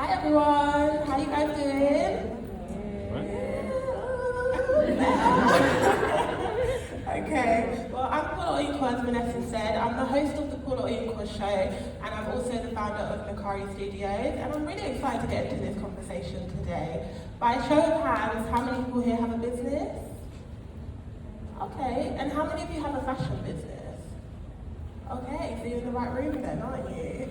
Hi everyone, how you guys doing? Okay, well I'm Paula Oyinkan, as Vanessa said. I'm the host of the Paula Oyinkan Show, and I'm also the founder of Macari Studios, and I'm really excited to get into this conversation today. By show of hands, how many people here have a business? Okay, and how many of you have a fashion business? Okay, so you're in the right room then, aren't you?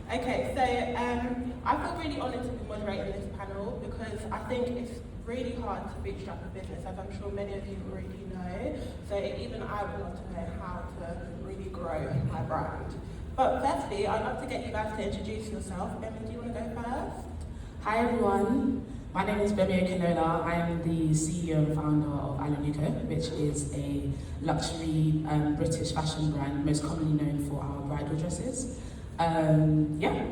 Okay, so I feel really honoured to be moderating this panel because I think it's really hard to bootstrap a business, as I'm sure many of you already know. So even I would love to know how to really grow my brand. But firstly, I'd love to get you guys to introduce yourself. Emily, do you want to go first? Hi everyone, my name is Gbemi Okunola. I am the CEO and founder of Alanuko, which is a luxury British fashion brand, most commonly known for our bridal dresses. Yeah.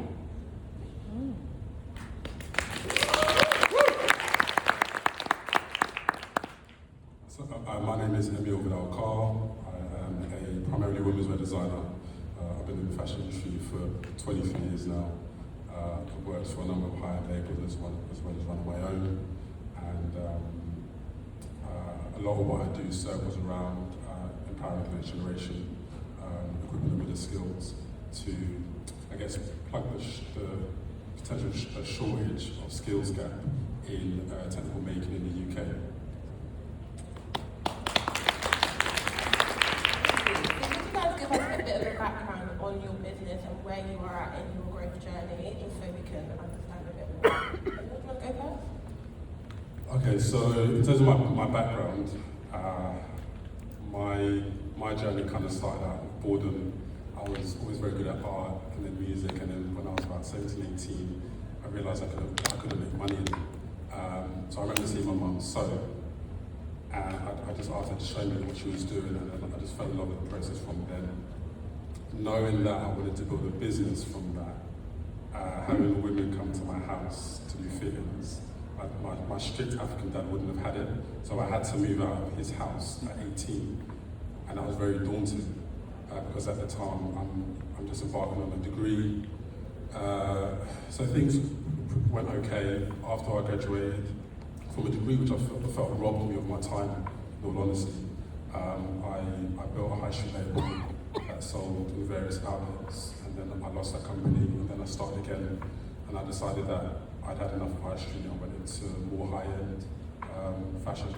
So, my name is Emile Vidal Carr. I am a primarily womenswear designer. I've been in the fashion industry for 23 years now. I've worked for a number of high-end labels as well as running my own. And a lot of what I do circles around empowering the next generation, equipping them with the skills to, I guess, plug the potential shortage of skills gap in technical making in the UK. Background on your business and where you are at in your growth journey, just so we can understand a bit more. You want to go first? Okay, so in terms of my background, my journey kind of started out with boredom. I was always very good at art and then music, and then when I was about 17, 18, I realised I couldn't make money. So I remember seeing my mum sew, and I just asked her to show me what she was doing, and then I just fell in love with the process from then. Knowing that I wanted to build a business from that, having women come to my house to do fittings, my strict African dad wouldn't have had it, so I had to move out of his house at 18, and that was very daunting because at the time I'm just embarking on a degree. So things went okay after I graduated from a degree which I felt robbed me of my time, in all honesty. I built a high street label that sold in various outlets, and then I lost that company, and then I started again, and I decided that I'd had enough of high street and I went into more high-end fashion.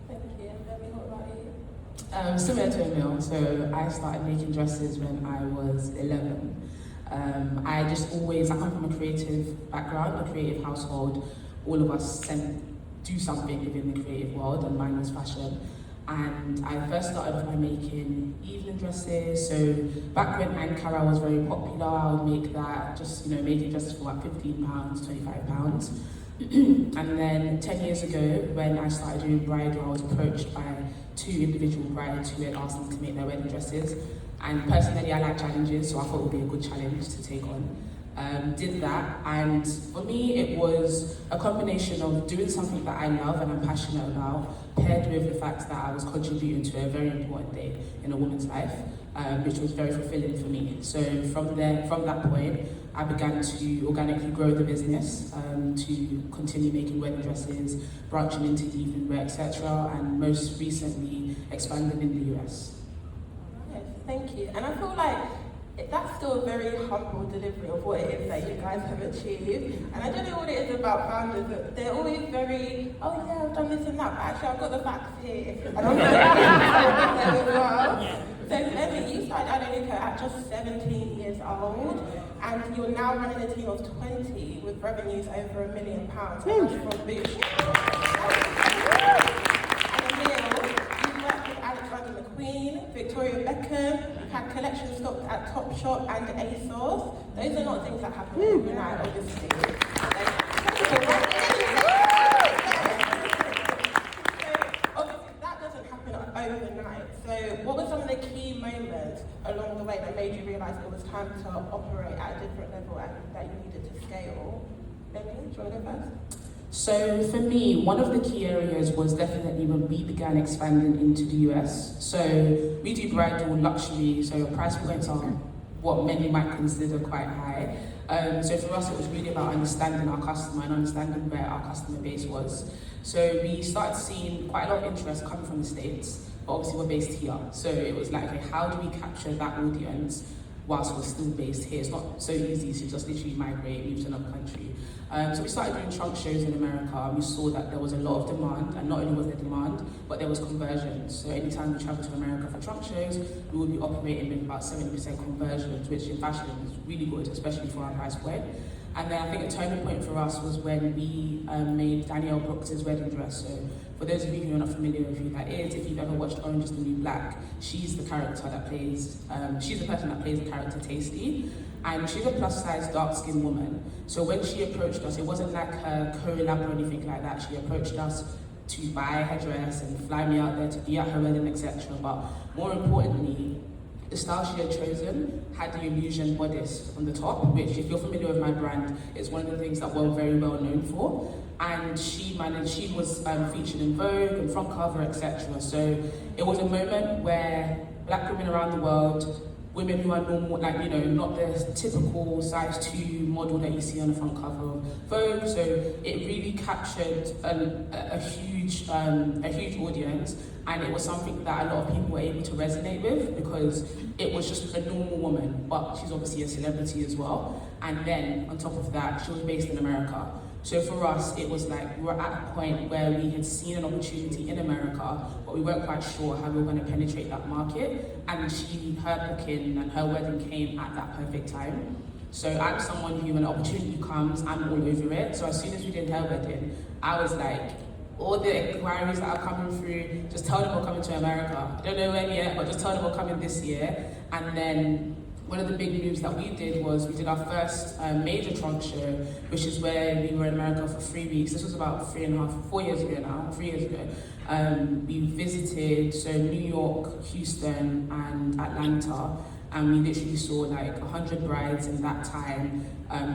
Thank you. And Gbemi, what about you? Similar to Emile, so I started making dresses when I was 11. I come from a creative background, a creative household. All of us do something within the creative world, and mine was fashion. And I first started off by making evening dresses. So back when Ankara was very popular, I would make that, just making dresses for like £15, £25. And then 10 years ago, when I started doing bridal, I was approached by 2 individual brides who had asked them to make their wedding dresses. And personally, I like challenges, so I thought it would be a good challenge to take on. Did that, and for me it was a combination of doing something that I love and I'm passionate about, paired with the fact that I was contributing to a very important day in a woman's life, which was very fulfilling for me. So from that point, I began to organically grow the business, to continue making wedding dresses, branching into evening wear, etc., and most recently expanding in the US. Yes, thank you. And I feel like that's still a very humble delivery of what it is that you guys have achieved. And I don't know what it is about founders, but they're always very, oh yeah, I've done this and that, but actually I've got the facts here. And I'm going to them as well. So Gbemi, you started Alanuko at just 17 years old, and you're now running a team of 20 with revenues over £1 million from Bootstrap. Victoria Beckham, you've had collection stocked at Topshop and ASOS. Those are not things that happen overnight, obviously. Obviously, that doesn't happen overnight. So what were some of the key moments along the way that made you realise it was time to operate at a different level and that you needed to scale? Emily, do you want to go first? So for me, one of the key areas was definitely when we began expanding into the US. So we do bridal luxury, so price points are what many might consider quite high. So for us, it was really about understanding our customer and understanding where our customer base was. So we started seeing quite a lot of interest coming from the States, but obviously we're based here. So it was like, okay, how do we capture that audience whilst we're still based here? It's not so easy to just literally migrate, move to another country. So we started doing trunk shows in America, and we saw that there was a lot of demand, and not only was there demand, but there was conversion. So anytime we travel to America for trunk shows, we would be operating with about 70% conversions, which in fashion is really good, especially for our price point. And then I think a turning point for us was when we made Danielle Brooks' wedding dress. So for those of you who are not familiar with who that is, if you've ever watched Orange is the New Black, she's the character that plays, she's the person that plays the character Tasty. And she's a plus-size, dark-skinned woman. So when she approached us, it wasn't like a collab or anything like that. She approached us to buy her dress and fly me out there to be at her wedding, etc. But more importantly, the style she had chosen had the illusion bodice on the top, which, if you're familiar with my brand, is one of the things that we're very well known for. And she was featured in Vogue and front cover, etc. So it was a moment where Black women around the world, women who are normal, like, you know, not the typical size 2 model that you see on the front cover of Vogue. So it really captured a huge audience, and it was something that a lot of people were able to resonate with, because it was just a normal woman, but she's obviously a celebrity as well. And then on top of that, she was based in America. So for us, it was like we were at a point where we had seen an opportunity in America, but we weren't quite sure how we were going to penetrate that market. And her booking and her wedding came at that perfect time. So I'm someone who, when an opportunity comes, I'm all over it. So as soon as we did her wedding, I was like, all the inquiries that are coming through, just tell them we're coming to America. I don't know when yet, but just tell them we're coming this year. And then one of the big moves that we did was we did our first major trunk show, which is where we were in America for 3 weeks. This was about 3 years ago. We visited New York, Houston, and Atlanta, and we literally saw like 100 brides in that time.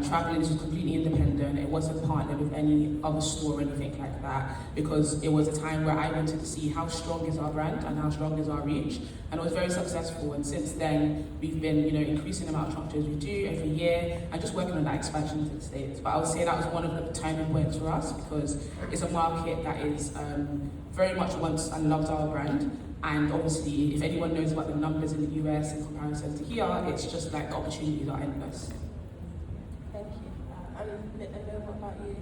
Traveling, this was completely independent. It wasn't partnered with any other store or anything like that, because it was a time where I wanted to see how strong is our brand and how strong is our reach. And it was very successful. And since then, we've been, increasing the amount of trunk shows we do every year and just working on that expansion into the States. But I would say that was one of the turning points for us, because it's a market that is very much wants and loves our brand. And obviously, if anyone knows about the numbers in the US in comparison to here, it's just like the opportunities are endless. Thank you. And Emile, what about you?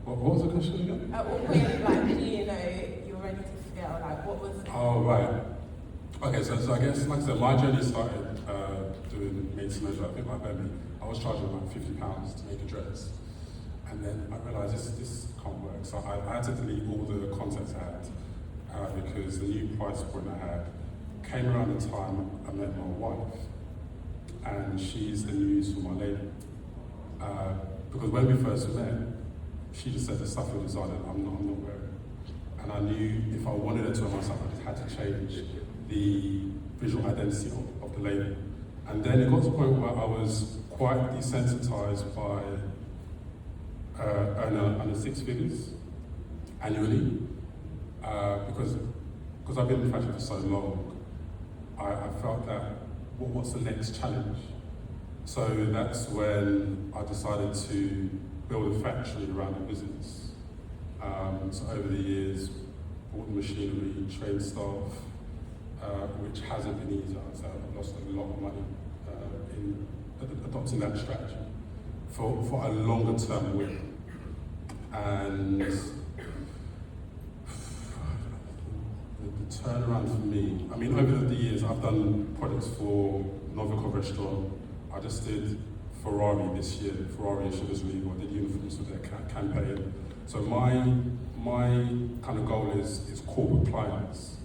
What was the question again? At what point, you're ready to scale? Like, what was? Oh, right. Okay, so I guess, like I said, my journey started doing made to measure. I think like Gbemi, I was charging like £50 to make a dress, and then I realised this can't work. So I had to delete all the contacts I had because the new price point I had came around the time I met my wife, and she's the news for my label. Because when we first met, she just said the stuff you're designing, I'm not wearing. And I knew if I wanted it to myself, I just had to change the visual identity of the label. And then it got to a point where I was quite desensitized by earning under 6 figures annually. Because I've been in fashion for so long, I felt that, what's the next challenge? So that's when I decided to build a factory around the business. So over the years, bought the machinery, trained staff, which hasn't been easy. So I've lost a lot of money in adopting that strategy for a longer term win. And the turnaround for me, I mean, over the years, I've done products for Novikov Restaurant. I just did Ferrari this year, Ferrari and Sugars League, I did uniforms for their campaign. So my kind of goal is corporate clients,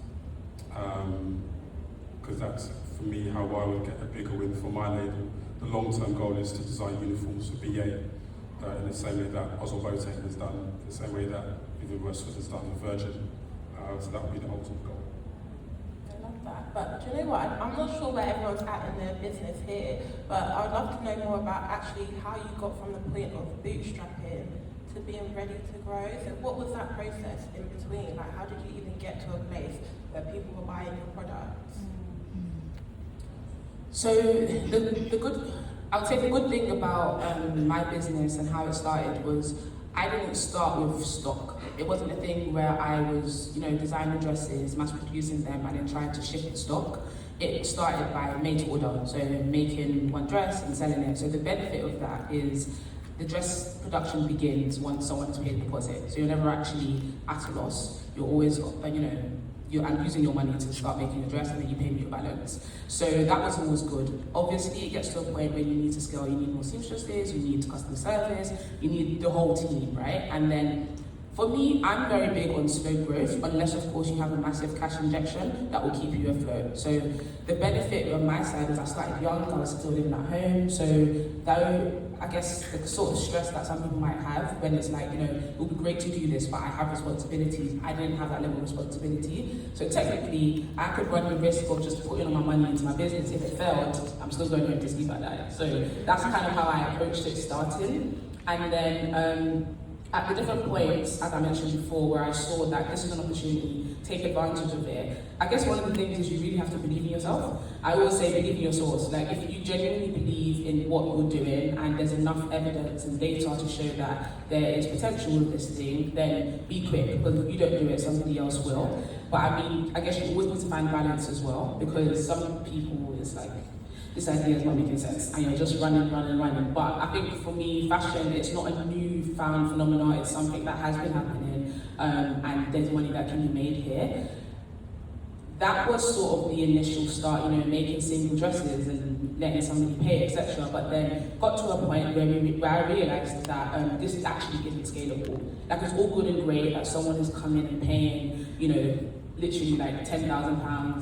because that's, for me, how I would get a bigger win for my label. The long-term goal is to design uniforms for BA, in the same way that Oswald Boateng has done, the same way that Vivian Westwood has done with Virgin. So that would be the ultimate goal. I love that. But do you know what? I'm not sure where everyone's at in their business here, but I would love to know more about actually how you got from the point of bootstrapping to being ready to grow. So what was that process in between? Like, how did you even get to a place where people were buying your products? So I would say the good thing about my business and how it started was I didn't start with stock. It wasn't a thing where I was, designing dresses, mass producing them, and then trying to ship the stock. It started by made to order, so making one dress and selling it. So the benefit of that is the dress production begins once someone has paid a deposit. So you're never actually at a loss. You're always, I'm using your money to start making a dress, and then you pay me your balance. So that was always good. Obviously, it gets to a point where you need to scale. You need more seamstresses, you need customer service, you need the whole team, right? And then for me, I'm very big on slow growth, unless of course you have a massive cash injection that will keep you afloat. So the benefit on my side is I started young, I was still living at home. So though I guess the sort of stress that some people might have when it's like, it would be great to do this, but I have responsibilities. I didn't have that level of responsibility. So technically, I could run the risk of just putting all my money into my business. If it failed, I'm still going home to sleep at night. So that's kind of how I approached it starting. And then at the different points, as I mentioned before, where I saw that this is an opportunity, take advantage of it. I guess one of the things is you really have to believe in yourself. I always say believe in your source. Like if you genuinely believe in what you're doing and there's enough evidence and data to show that there is potential with this thing, then be quick, because if you don't do it, somebody else will. But I guess you always need to find balance as well, because some people, it's like, this idea is not making sense, and you're just running. But I think for me, fashion, it's not a new-found phenomenon, it's something that has been happening, and there's money that can be made here. That was sort of the initial start, making single dresses and letting somebody pay, etc. But then got to a point where I realized that this is actually getting scalable. Like it's all good and great that someone is coming and paying, literally like £10,000,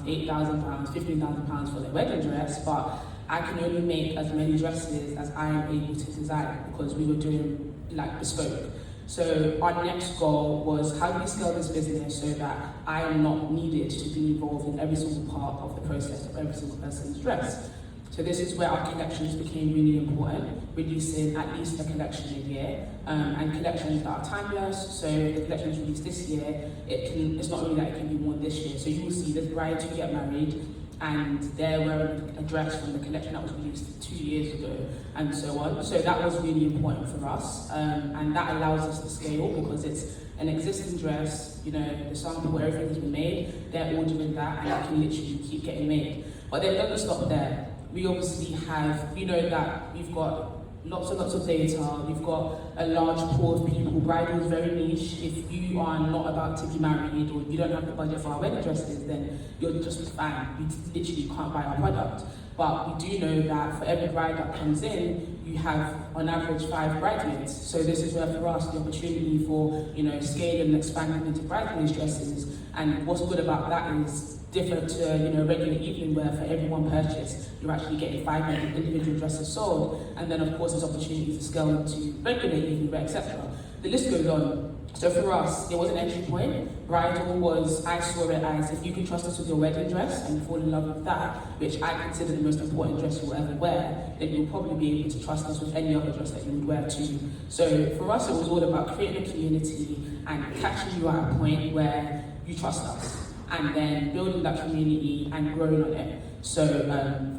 £8,000, £15,000 for their wedding dress, but I can only make as many dresses as I am able to design, because we were doing like bespoke. So our next goal was, how do we scale this business so that I am not needed to be involved in every single part of the process of every single person's dress? So this is where our collections became really important, releasing at least a collection a year, and collections that are timeless. So the collections released this year, it's not only that it can be worn this year. So you will see this bride who get married, and they're wearing a dress from the collection that was released 2 years ago, and so on. So that was really important for us, and that allows us to scale because it's an existing dress, the sample where everything has been made, they're ordering that, and it can literally keep getting made. But then it doesn't stop there. We obviously have, that we've got lots and lots of data, we've got a large pool of people. Bridal is very niche. If you are not about to be married or you don't have the budget for our wedding dresses, then you're just fine. You literally can't buy our product. But we do know that for every bride that comes in, you have on average 5 bridesmaids. So this is where for us the opportunity for scaling and expanding into bridesmaids dresses. And what's good about that is different to regular evening wear. For every one purchase, you're actually getting 5 individual dresses sold, and then of course there's opportunities to scale into regular evening wear, etc. The list goes on. So for us, it was an entry point. Bridal was, I saw it as, if you can trust us with your wedding dress and fall in love with that, which I consider the most important dress you'll ever wear, then you'll probably be able to trust us with any other dress that you would wear too. So for us, it was all about creating a community and catching you at a point where you trust us, and then building that community and growing on it. So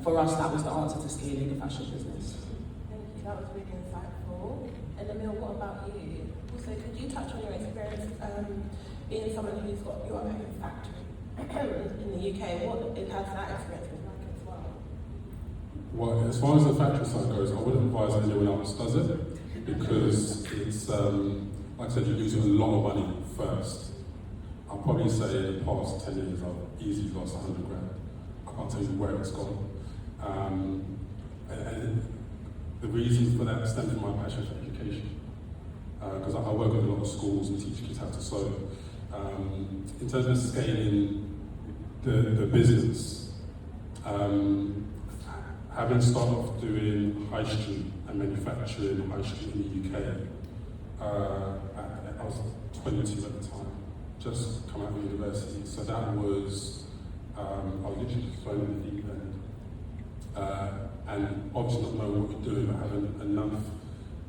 for us, that was the answer to scaling the fashion business. Thank you, that was really insightful. And Emile, what about you? Also, could you touch on your experience being someone who's got your own factory in the UK? What has that experience been like as well? Well, as far as the factory side goes, I wouldn't advise anyone else does it, because it's, like I said, you're losing a lot of money first. I'll probably say in the past 10 years I've easily lost 100 grand. I can't tell you where it's gone. And the reason for that stems from my passion for education. Because I work with a lot of schools and teach kids how to sew. In terms of scaling the business, having started off doing high street and manufacturing high street in the UK, I was 22 at the time. Just come out of university, so that was, I was literally just thrown in the deep end. And obviously not knowing what you're doing, but having enough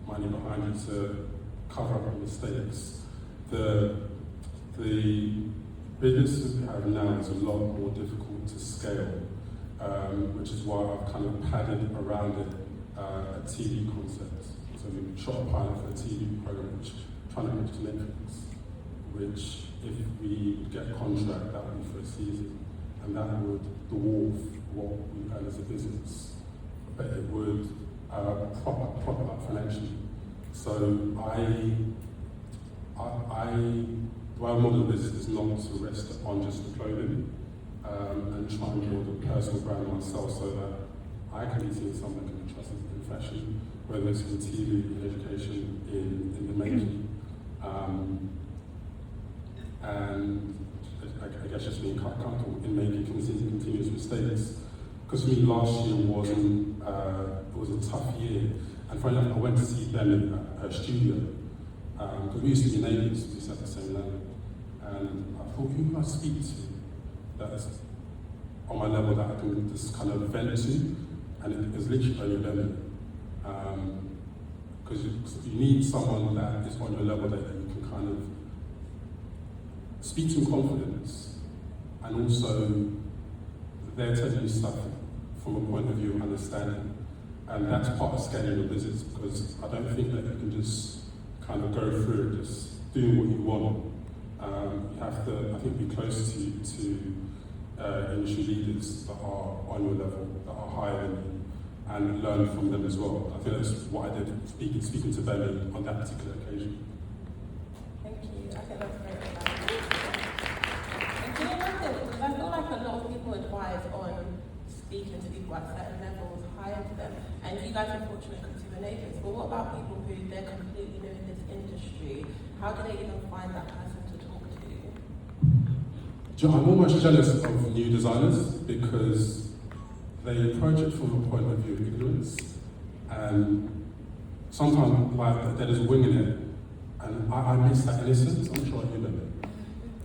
money behind you to cover up your mistakes. The business that we have now is a lot more difficult to scale. which is why I've kind of padded around it a TV concept. So we shot a pilot for a TV program which trying to reach Netflix, which if we get a contract, that would be for a season, and that would dwarf what we earn as a business, but it would prop up financially. So the way I model this is not to rest on just the clothing and try and build a personal brand myself so that I can be seen as someone that can be trusted in fashion, whether it's in TV, in education, in the making. And I guess just being comfortable in making continuous mistakes. Because for me, last year was a tough year. And funny enough, I went to see them at her studio. Because we used to be neighbours, we sat at the same level. And I thought, who can I speak to that's on my level that I can just kind of vent to? And it was literally only them. Because you need someone that is on your level that you can kind of speak to in confidence, and also they're telling you stuff from a point of view of understanding. And that's part of scaling your business, because I don't think that you can just kind of go through it just doing what you want. You have to, I think, be close to industry leaders that are on your level, that are higher than you, and learn from them as well. I think that's what I did speaking to Gbemi on that particular occasion. Thank you. I think that's great advice. And do you know one thing? Because I feel like a lot of people advise on speaking to people at certain levels higher to them, and you guys are fortunate because you're neighbours. But what about people who they're completely new in this industry? How do they even find that person to talk to? I'm almost jealous of new designers because they approach it from a point of view of ignorance, and sometimes like there's a wing in it, and I miss that innocence. I'm sure you know it.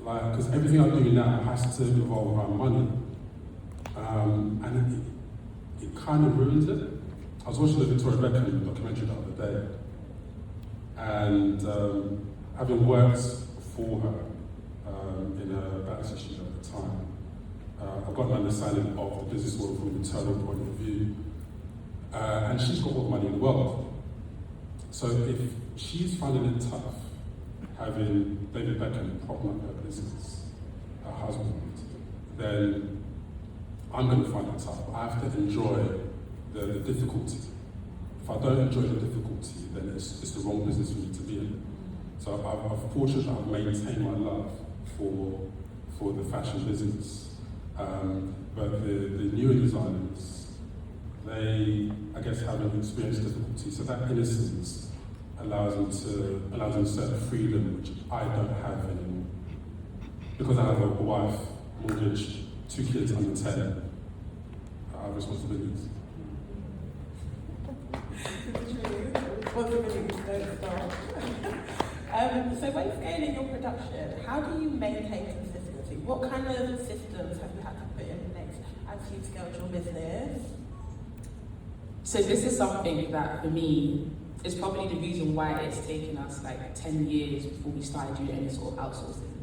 Like, because everything I do now has to revolve around money, and it kind of ruins it. I was watching the Victoria Beckham documentary the other day, and having worked for her in a balance studio at the time, I've got an understanding of the business world from an internal point of view. And she's got all the money in the world. So if she's finding it tough having David Beckham propping up her business, her husband, then I'm going to find it tough. I have to enjoy the difficulty. If I don't enjoy the difficulty, then it's the wrong business for me to be in. So I'm fortunate that I've maintained my love for the fashion business. But the newer designers, they, I guess, haven't experienced difficulty. So that innocence allows them a certain freedom, which I don't have anymore. Because I have a wife, mortgage, 2 kids under 10, I have responsibilities. So when scaling your production, how do you maintain consistency? What kind of systems have you had to put in place as you've scaled your business? So this is something that for me is probably the reason why it's taken us like 10 years before we started doing any sort of outsourcing.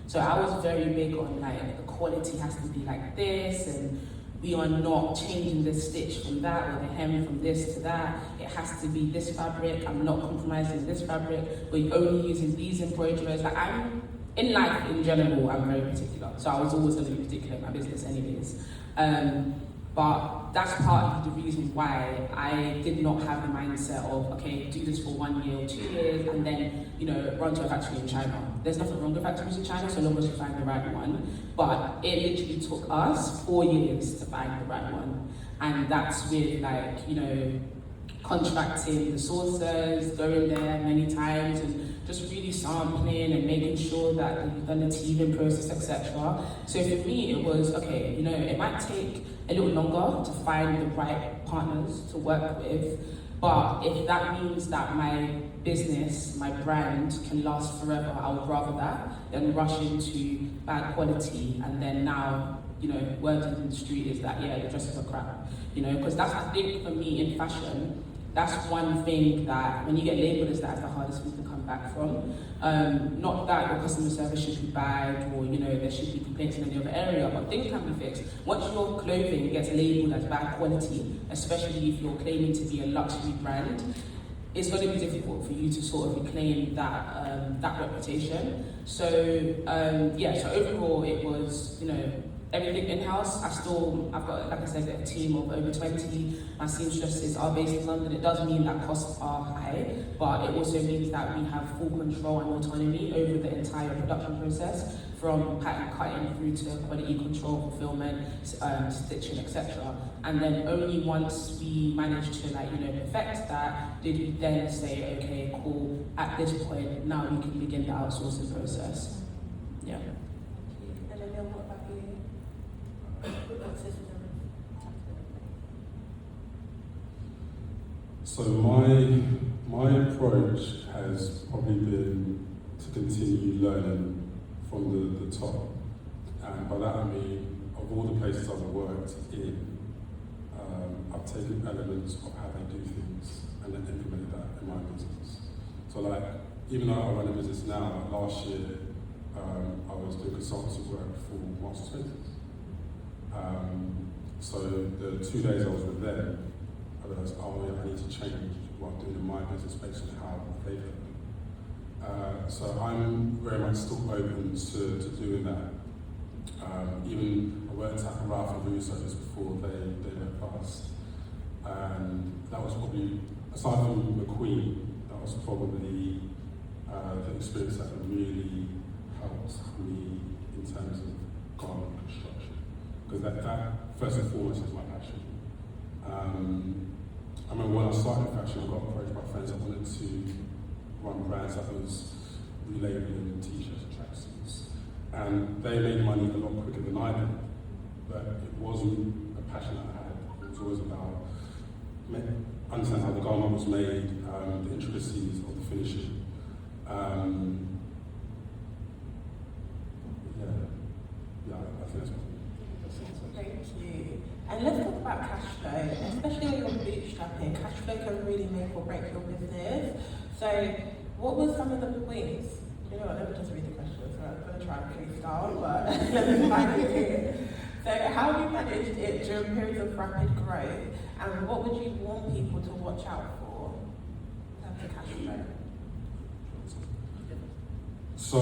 So I was very big on like the quality has to be like this, and we are not changing the stitch from that or the hem from this to that. It has to be this fabric. I'm not compromising this fabric. We're only using these embroiderers. Like I'm in life in general, I'm very particular. So I was always going to be particular in my business anyways. But that's partly the reason why I did not have the mindset of, okay, do this for 1 year or 2 years and then, run to a factory in China. There's nothing wrong with factories in China, so long as you find the right one. But it literally took us 4 years to find the right one. And that's with contracting the sourcers, going there many times and just really sampling and making sure that you've done the teething process, etc. So for me, it was, okay, it might take a little longer to find the right partners to work with, but if that means that my business, my brand can last forever, I would rather that than rush into bad quality and then now, word in the street is that, yeah, the dresses are crap, because that's, I think, for me in fashion, that's one thing that when you get labelled as that, it's the hardest thing to come back from. Not that your customer service should be bad or there should be complaints in any other area, but things can be fixed. Once your clothing gets labelled as bad quality, especially if you're claiming to be a luxury brand, it's going to be difficult for you to sort of reclaim that reputation. So so overall it was everything in-house. I've got, like I said, a team of over 20. My seamstresses are based in London. It does mean that costs are high, but it also means that we have full control and autonomy over the entire production process, from pattern cutting through to quality control, fulfillment, stitching, etc. And then only once we managed to perfect that, did we then say, okay, cool, at this point, now we can begin the outsourcing process. Yeah. And then what about you? So my approach has probably been to continue learning from the top, and by that I mean of all the places I've worked in, I've taken elements of how they do things and then implemented that in my business. So even though I run a business now, last year I was doing consultancy work for Moncler. So the 2 days I was with them, I realised, I need to change what I'm doing in my business based on how they do it. So I'm very much still open to doing that. Even I worked at Ralph and Russo just before they went past. And that was probably, aside from McQueen, that was probably the experience that really helped me in terms of garment construction. Because that first and foremost is my passion. I remember when I started fashion, I got approached by friends that wanted to run brands that was relabeling t-shirts and tracksuits. And they made money a lot quicker than I did, but it wasn't a passion that I had. It was always about understanding how the garment was made, the intricacies of the finishing. I think that's what. Thank you. And let's talk about cash flow, especially when you're bootstrapping. Cash flow can really make or break your business. So, what were some of the points? You know what, let me just read the questions. I'm going to try and freestyle, but let me find it here. So, how have you managed it during periods of rapid growth, and what would you want people to watch out for in terms of cash flow? So,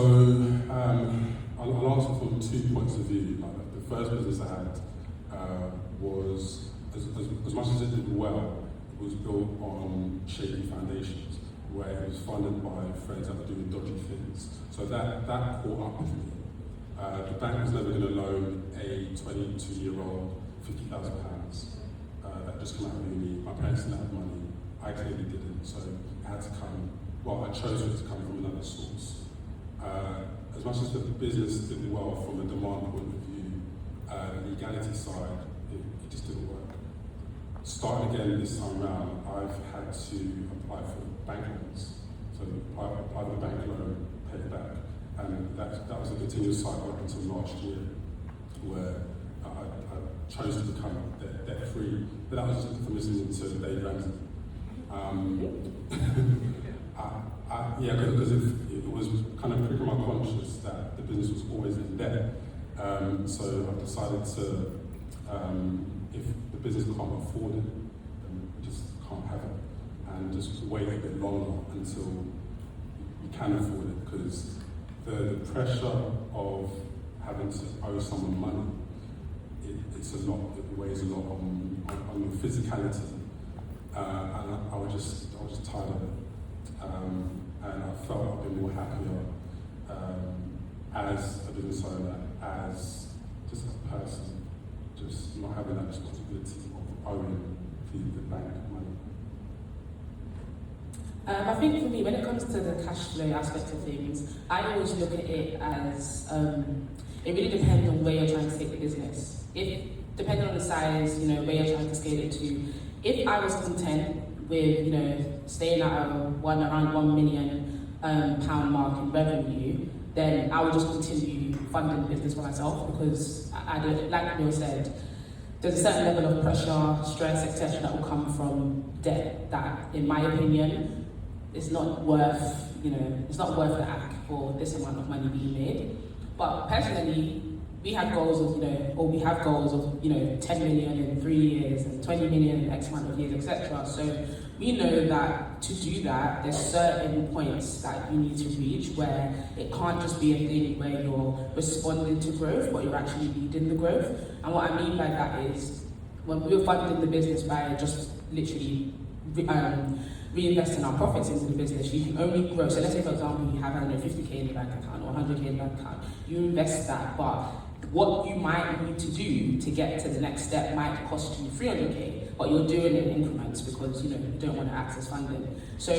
I'll answer from 2 points of view. The first business I had was, as much as it did well, it was built on shaky foundations, where it was funded by friends that were doing dodgy things. So that caught up with me. The bank was never going to loan a 22-year-old £50,000 that just came out of uni. My parents didn't have money. I clearly didn't, so it had to come. Well, I chose for it to come from another source. As much as the business did well from a demand point of view, the legality side, it just didn't work. Starting again this time around, I've had to apply for bank loans. So I applied for a bank loan, pay it back. And that was a continuous cycle up until last year, where I chose to become debt-free. But that was just from listening to Dave Ramsey. Because it was kind of pricking my conscience that the business was always in debt. So I've decided to, if the business can't afford it, then we just can't have it. And just wait a bit longer until we can afford it, because the pressure of having to owe someone money, it's a lot, it weighs a lot on your physicality. And I was just tired of it. And I felt a bit more happier as a business owner, as just a person, just not having that responsibility of owing the bank money. I think for me, when it comes to the cash flow aspect of things, I always look at it as it really depends on where you're trying to take the business. If depending on the size, where you're trying to scale it to. If I was content with staying at around £1 million pound mark in revenue, then I would just continue funding the business for myself, because I don't, like Emile said, there's a certain level of pressure, stress, etc. that will come from debt that, in my opinion, is not worth, it's not worth the act for this amount of money being made. But personally, we have goals of, we have goals of, 10 million in 3 years and 20 million in X amount of years, etc. So we know that to do that, there's certain points that you need to reach where it can't just be a thing where you're responding to growth, but you're actually leading the growth. And what I mean by that is, when we were funding the business by just literally reinvesting our profits into the business, you can only grow. So let's say, for example, you have 50k in the bank account or 100k in the bank account, you invest that, but what you might need to do to get to the next step might cost you 300k, but you're doing it in increments because you don't want to access funding. So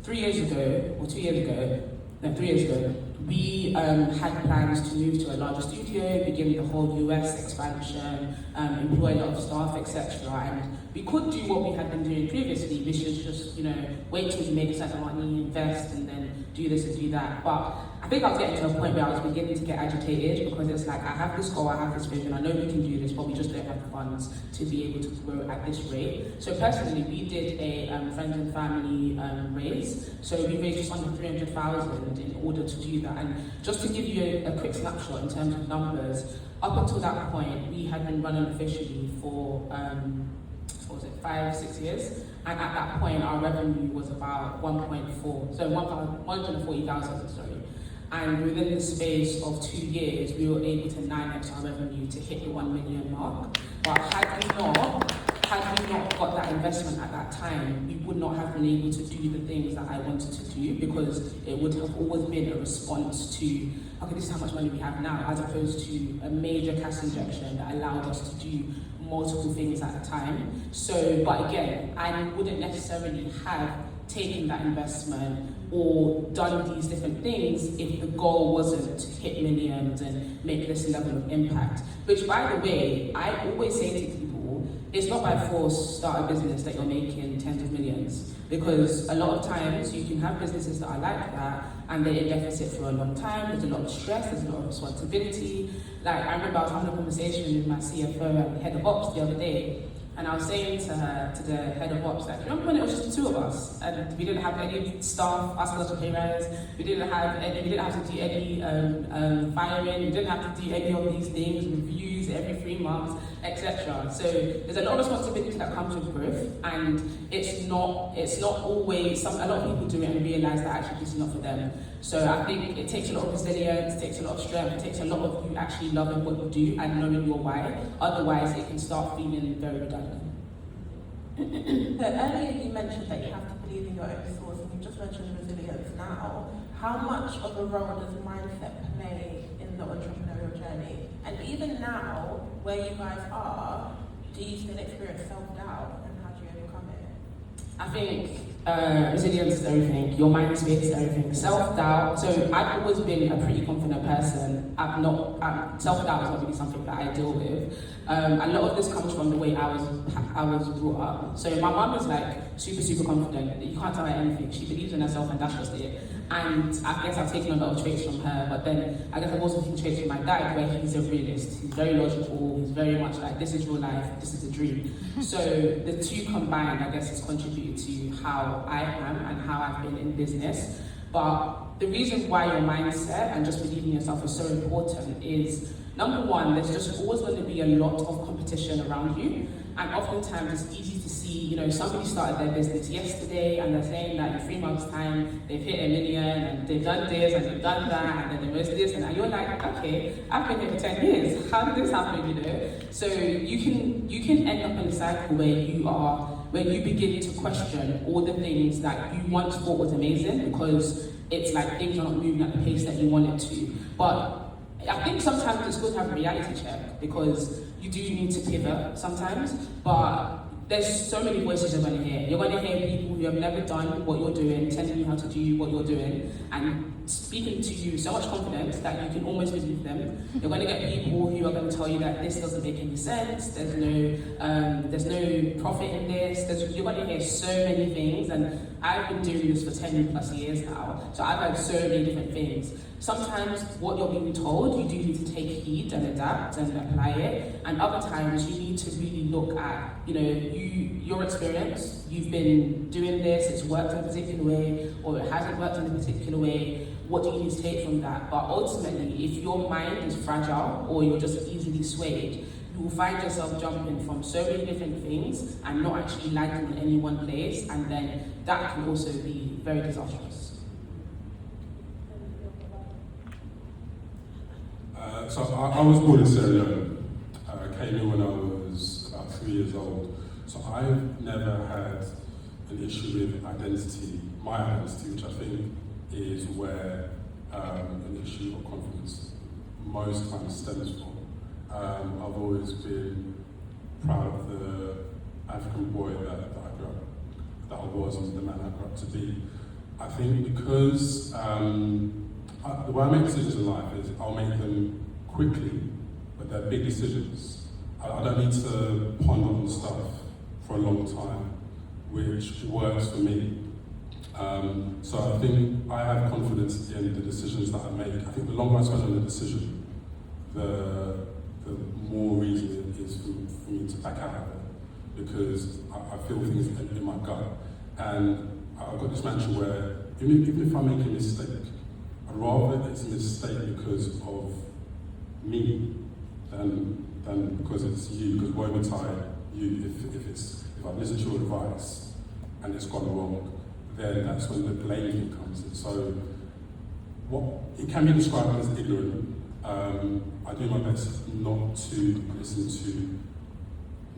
3 years ago, or 2 years ago, no, 3 years ago, we had plans to move to a larger studio, begin the whole US expansion, employ a lot of staff, etc. And we could do what we had been doing previously, which is just, wait till you make a certain money, invest, and then do this and do that. But I think I was getting to a point where I was beginning to get agitated because it's like, I have this goal, I have this vision, I know we can do this, but we just don't have the funds to be able to grow at this rate. So personally, we did a friends and family raise. So we raised just under 300,000 in order to do that. And just to give you a quick snapshot in terms of numbers, up until that point, we had been running officially for 5-6 years, and at that point our revenue was about 140,000, sorry. And within the space of 2 years, we were able to 9x our revenue to hit the 1 million mark. But had we not got that investment at that time, we would not have been able to do the things that I wanted to do, because it would have always been a response to, okay, this is how much money we have now, as opposed to a major cash injection that allowed us to do multiple things at a time. So, but again, I wouldn't necessarily have taken that investment or done these different things if the goal wasn't to hit millions and make this level of impact. Which, by the way, I always say to people, it's not by force start a business that you're making tens of millions, because a lot of times you can have businesses that are like that and they're in deficit for a long time. There's a lot of stress, there's a lot of responsibility. Like, I remember I was having a conversation with my CFO and head of ops the other day, and I was saying to her, to the head of ops, like, remember when it was just the two of us and we didn't have any staff asking us for pay rise, we didn't have to do any firing, we didn't have to do any of these things, reviews every 3 months, etc. So there's a lot of responsibility that comes with growth, and it's not always, a lot of people do it and realise that actually this is not for them. So I think it takes a lot of resilience, it takes a lot of strength, it takes a lot of you actually loving what you do and knowing your why. Otherwise, it can start feeling very redundant. So earlier you mentioned that you have to believe in your own source, and you just mentioned resilience now. How much of a role does mindset play in the entrepreneurial journey? And even now, where you guys are, do you still experience self-doubt, and how do you overcome it? I think resilience is everything. Your mind space is everything. Self-doubt. So I've always been a pretty confident person. Self-doubt is not really something that I deal with. A lot of this comes from the way I was brought up. So my mum is like super confident. You can't tell her anything. She believes in herself, and that's just it. And I guess I've taken a lot of traits from her, but then I guess I've also taken traits from my dad, where he's a realist. He's very logical. He's very much like, this is real life, this is a dream. So the two combined, I guess, has contributed to how I am and how I've been in business. But the reason why your mindset and just believing in yourself is so important is, number one, there's just always going to be a lot of competition around you. And oftentimes it's easy to see, somebody started their business yesterday and they're saying that in 3 months' time they've hit 1 million and they've done this and they've done that and then they've done this, and you're like, okay, I've been here for 10 years. How did this happen, So you can end up in a cycle where you begin to question all the things that you once thought was amazing, because it's like things are not moving at the pace that you want it to. But I think sometimes it's good to have a reality check, because you do need to pivot sometimes, but there's so many voices you're going to hear. You're going to hear people who have never done what you're doing, telling you how to do what you're doing, and speaking to you with so much confidence that you can almost believe them. You're going to get people who are going to tell you that this doesn't make any sense, there's no profit in this. You're going to hear so many things, and I've been doing this for 10 plus years now, so I've heard so many different things. Sometimes what you're being told, you do need to take heed and adapt and apply it, and other times you need to really look at, your experience. You've been doing this, it's worked in a particular way, or it hasn't worked in a particular way. What do you need to take from that? But ultimately, if your mind is fragile or you're just easily swayed, you will find yourself jumping from so many different things and not actually landing in any one place, and then that can also be very disastrous. So I was born in Sierra Leone. Came in when I was about 3 years old. So I've never had an issue with identity, my identity, which I think is where an issue of confidence most times stems from. I've always been proud of the African boy that I grew up, that I was, and the man I grew up to be. I think because the way I make decisions in life is I'll make them quickly, but they're big decisions. I don't need to ponder on stuff for a long time, which works for me. So I think I have confidence in the decisions that I make. I think the longer I spend on a decision, the more reason it is for me to back out of it, because I feel things in my gut. And I've got this mantra where even if I make a mistake, I'd rather it's a mistake because of me than because it's you. Because woe betide you if I've listened to your advice and it's gone wrong, then that's when the blame game comes in. So it can be described as ignorant. I do my best not to listen to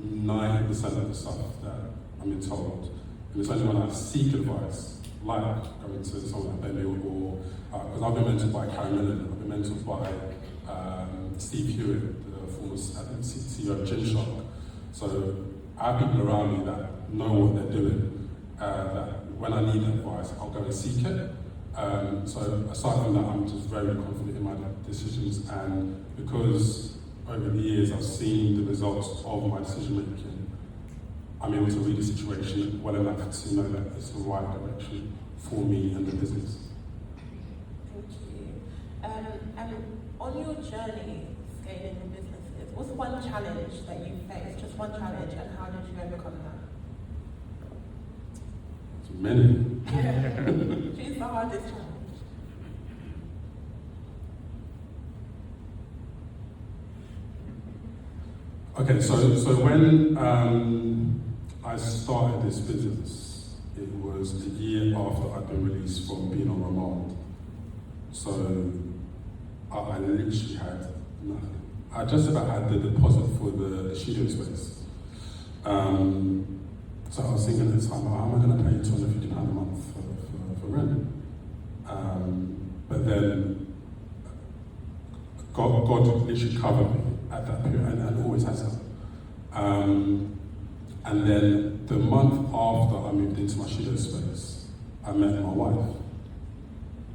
90% of the stuff that I'm being told. And it's only when I seek advice, like going to someone like Gbemi, or because I've been mentored by Karen Millen, I've been mentored by Steve Hewitt, the former CEO of Gymshark. So I have people around me that know what they're doing, that when I need advice, I'll go and seek it. So aside from that, I'm just very confident in my decisions, and because over the years I've seen the results of my decision making, I'm able to read the situation well enough to know that it's the right direction for me and the business. Thank you. And on your journey scaling your businesses, what's one challenge that you faced? Just one challenge, and how did you overcome that? Many. Choose the hardest challenge. Okay, so when I started this business, it was the year after I'd been released from being on remand. So I literally had nothing. I just about had the deposit for the studio space. So I was thinking at the time, how am I going to pay £250 a month for rent? But then God literally covered me at that period, and always has done. And then the month after I moved into my studio space, I met my wife.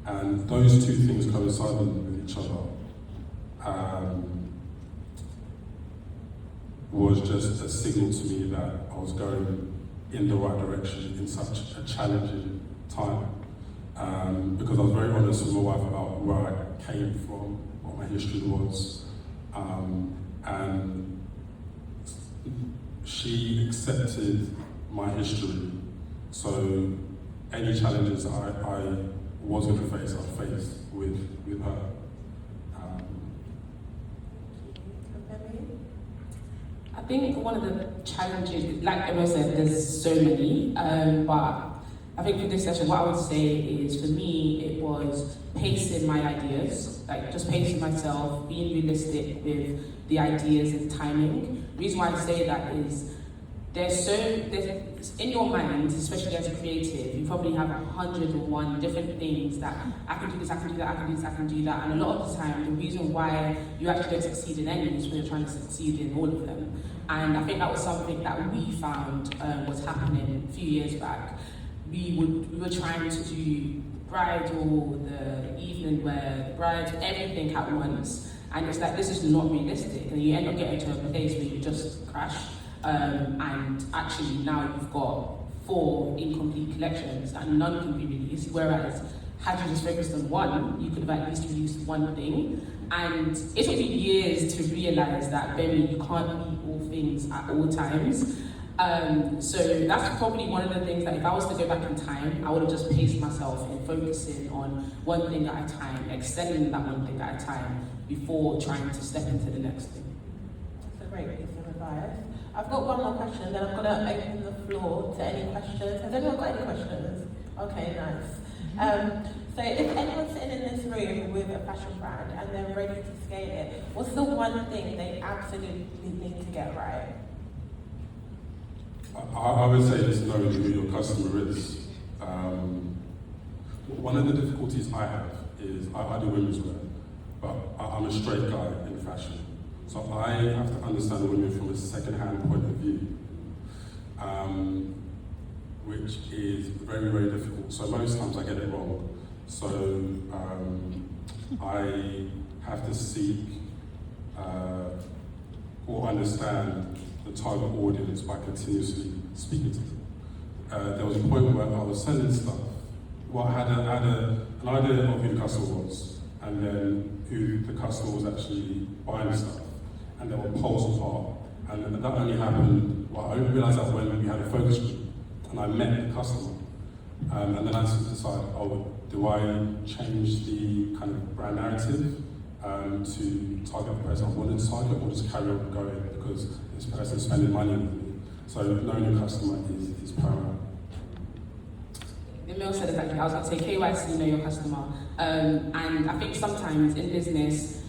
And those two things coincided with each other. Was just a signal to me that I was going in the right direction in such a challenging time. Because I was very honest with my wife about where I came from, what my history was, and she accepted my history. So any challenges I was going to face, I'd face with her. I think one of the challenges, like Emma said, there's so many, but I think for this session, what I would say is, for me, it was pacing my ideas, like just pacing myself, being realistic with the ideas and timing. The reason why I say that is, there's in your mind, especially as a creative, you probably have 101 different things that I can do this, I can do that, I can do this, I can do that, and a lot of the time, the reason why you actually don't succeed in any is when you're trying to succeed in all of them. And I think that was something that we found was happening a few years back. We were trying to do bridal, the evening wear, the brides, everything at once, and it's like, this is not realistic, and you end up getting to a place where you just crash. And actually now you've got 4 incomplete collections and none can be released, whereas had you just focused on one, you could have at least released one thing. And it took me years to realise that, Gbemi, you can't be all things at all times. So that's probably one of the things that if I was to go back in time, I would have just paced myself in focusing on one thing at a time, excelling that one thing at a time before trying to step into the next thing. That's a great piece of advice. I've got one more question, then I'm going to open the floor to any questions. Has anyone got any questions? Okay, nice. So if anyone's sitting in this room with a fashion brand and they're ready to scale it, what's the one thing they absolutely need to get right? I would say it's knowing who your customer is. One of the difficulties I have is I do womenswear, but I'm a straight guy in fashion. So I have to understand women from a second-hand point of view, which is very, very difficult. So most times I get it wrong. So I have to seek or understand the target audience by continuously speaking to them. There was a point where I was selling stuff. Well, I had an idea of who the customer was, and then who the customer was actually buying stuff. And they were poles apart. And that only happened, well, I only realised that when we had a focus group and I met the customer. And then I decided, do I change the kind of brand narrative to target the person I wanted to target, or just carry on going because this person is spending money with me? So knowing your customer is paramount. Emile said exactly, I was going to say KYC, know your customer. And I think sometimes in business,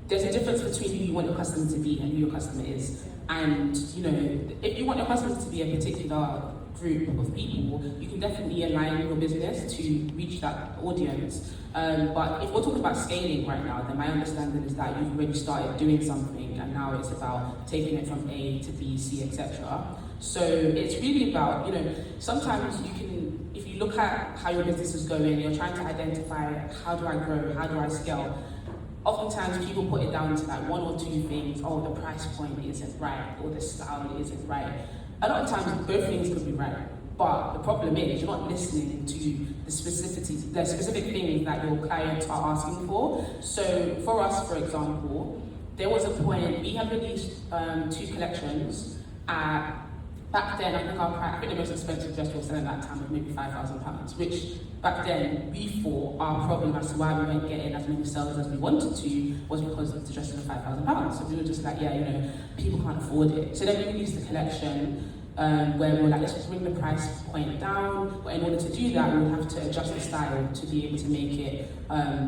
there's a difference between who you want your customer to be and who your customer is. And, you know, if you want your customer to be a particular group of people, you can definitely align your business to reach that audience. But if we're talking about scaling right now, then my understanding is that you've already started doing something and now it's about taking it from A to B, C, etc. So it's really about, you know, sometimes you can, if you look at how your business is going, you're trying to identify, how do I grow, how do I scale? Oftentimes people put it down to like 1 or 2 things. Oh, the price point isn't right, or the style isn't right. A lot of times both things could be right, but the problem is you're not listening to the specific things that your clients are asking for. So for us, for example, there was a point, we had released 2 collections. Back then, I think the most expensive dress we were selling at that time was maybe £5,000, which back then we thought our problem as to why we weren't getting as many sales as we wanted to was because the dress was £5,000. So we were just like, yeah, you know, people can't afford it. So then we released the collection where we were like, let's bring the price point down. But in order to do that, we would have to adjust the style to be able to make it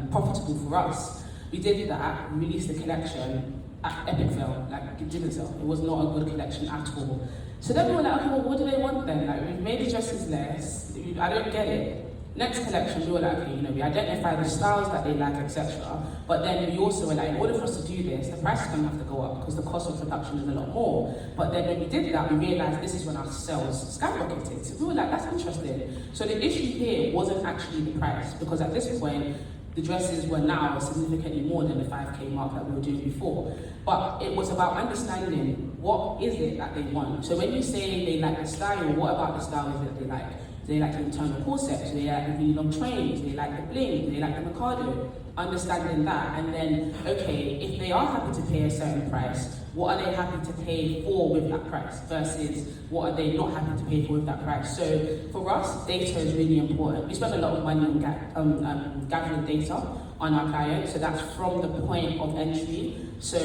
profitable for us. We did that, we released the collection, epic fail, like it didn't sell. It was not a good collection at all. So then we were like, okay, well, what do they want then? Like, we've made the dresses less, I don't get it. Next collection, we were like, okay, you know, we identify the styles that they like, etc. But then we also were like, in order for us to do this, the price is going to have to go up because the cost of production is a lot more. But then when we did that, we realized this is when our sales skyrocketed. So we were like, that's interesting. So the issue here wasn't actually the price, because at this point, the dresses were now significantly more than the 5K mark that we were doing before. But it was about understanding what is it that they want. So when you say they like the style, what about the style is it that they like? Do they like the internal corsets? Do they like the really long trains? Do they like the bling? Do they like the Mikado? Understanding that, and then, okay, if they are happy to pay a certain price, what are they happy to pay for with that price versus what are they not happy to pay for with that price? So for us, data is really important. We spend a lot of money on gathering data on our clients, so that's from the point of entry. So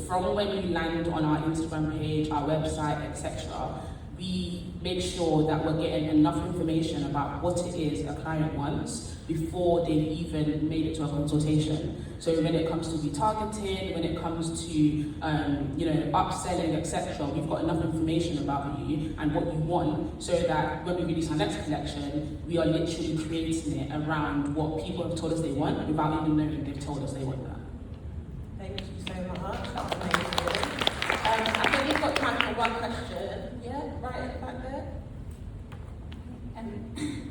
from when you land on our Instagram page, our website, etc., we make sure that we're getting enough information about what it is a client wants before they've even made it to a consultation. So when it comes to retargeting, when it comes to upselling, etc., we've got enough information about you and what you want, so that when we release our next collection, we are literally creating it around what people have told us they want without even knowing they've told us they want that. Thank you so much. That was amazing. I think we've got time for one question. Yeah, right at the back there.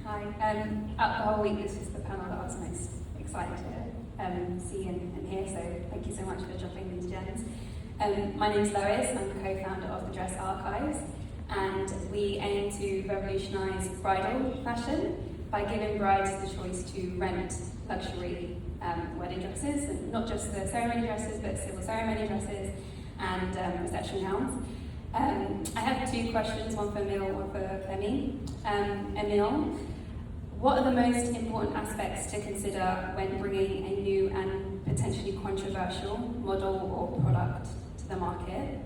Hi. Out the whole week, this is the panel that I was most excited to see and hear, so thank you so much for dropping these gems. My name's Lois, I'm the co-founder of the Dress Archives, and we aim to revolutionise bridal fashion by giving brides the choice to rent luxury wedding dresses, and not just the ceremony dresses, but civil ceremony dresses and reception gowns. I have two questions, one for Emile, one for Gbemi. Emile, what are the most important aspects to consider when bringing a new and potentially controversial model or product to the market?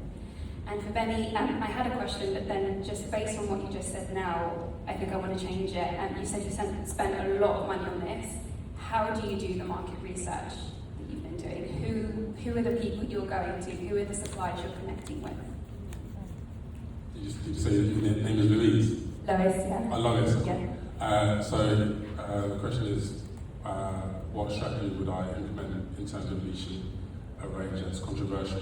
And for Gbemi, I had a question, but then just based on what you just said now, I think I want to change it. You said you spent a lot of money on this. How do you do the market research that you've been doing? Who are the people you're going to? Who are the suppliers you're connecting with? Did you say your name is Louise? Lois, yeah. Lois. Yeah. So the question is, what strategy would I implement in terms of niching a range that's controversial?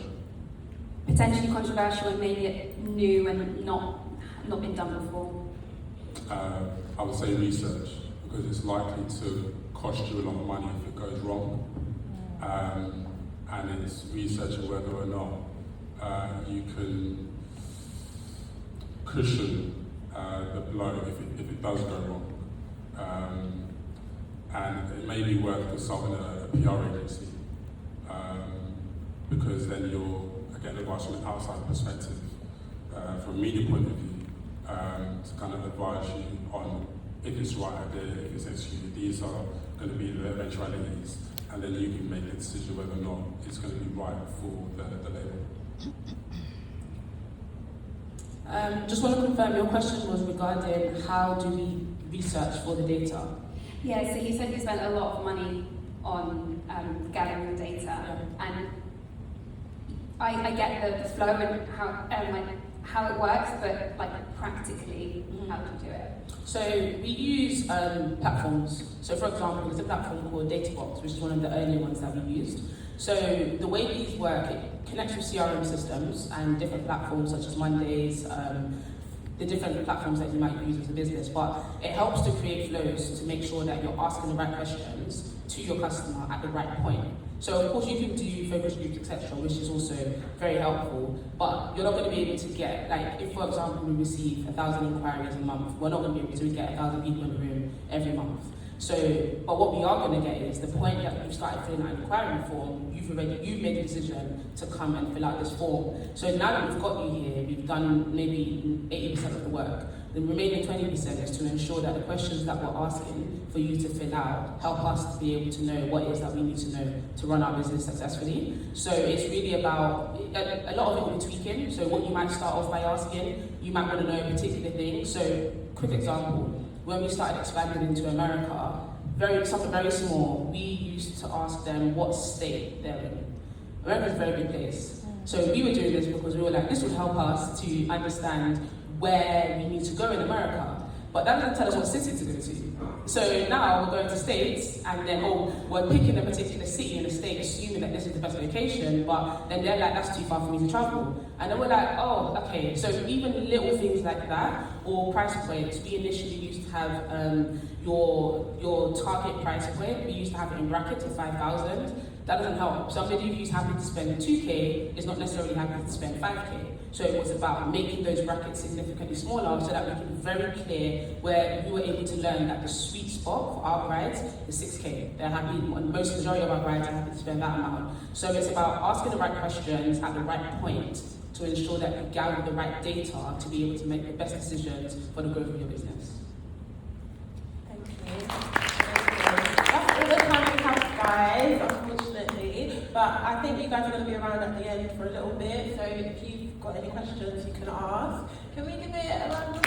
Potentially controversial and maybe new and not been done before. I would say research, because it's likely to cost you a lot of money if it goes wrong. And it's researching whether or not you can cushion the blow if it does go wrong. And it may be worth consulting a PR agency, because then you'll get advice from an outside perspective, from a media point of view, to kind of advise you on if it's the right idea, if it's executed. These are going to be the eventualities, and then you can make a decision whether or not it's going to be right for the label. Just want to confirm, your question was regarding how do we research for the data? Yeah, so you said you spent a lot of money on gathering the data, and I get the flow and how it works, but practically, how do you do it? So we use platforms. So for example, there's a platform called Databox, which is one of the early ones that we used. So the way these work, it connects with CRM systems and different platforms such as Mondays, the different platforms that you might use as a business, but it helps to create flows to make sure that you're asking the right questions to your customer at the right point. So of course you can do focus groups, etc., which is also very helpful, but you're not going to be able to get, like if for example we receive 1,000 inquiries a month, we're not going to be able to get 1,000 people in the room every month. So, but what we are going to get is the point that you've started filling out an inquiry form, you've made a decision to come and fill out this form. So now that we've got you here, we've done maybe 80% of the work. The remaining 20% is to ensure that the questions that we're asking for you to fill out help us to be able to know what it is that we need to know to run our business successfully. So it's really about, a lot of it will be tweaking. So what you might start off by asking, you might want to know a particular thing. So quick example, when we started expanding into America, something very small, we used to ask them what state they're in. America's a very big place. So we were doing this because we were like, this would help us to understand where we need to go in America. But that doesn't tell us what city to go to. So now we're going to states, and then we're picking a particular city in a state, assuming that this is the best location, but then they're like, that's too far for me to travel. And then we're like, oh, okay. So even little things like that, or price points, we initially used to have your target price point, we used to have it in brackets of 5,000. That doesn't help. Somebody who's happy to spend 2K is not necessarily happy to spend 5K. So it was about making those brackets significantly smaller so that we can be very clear where we were able to learn that the sweet spot for our brides is 6K. They're happy, most majority of our brides are happy to spend that amount. So it's about asking the right questions at the right point to ensure that we gather the right data to be able to make the best decisions for the growth of your business. Thank you. That's all the time we have, guys, unfortunately. But I think you guys are going to be around at the end for a little bit, so if you've got any questions you can ask. Can we give it a round of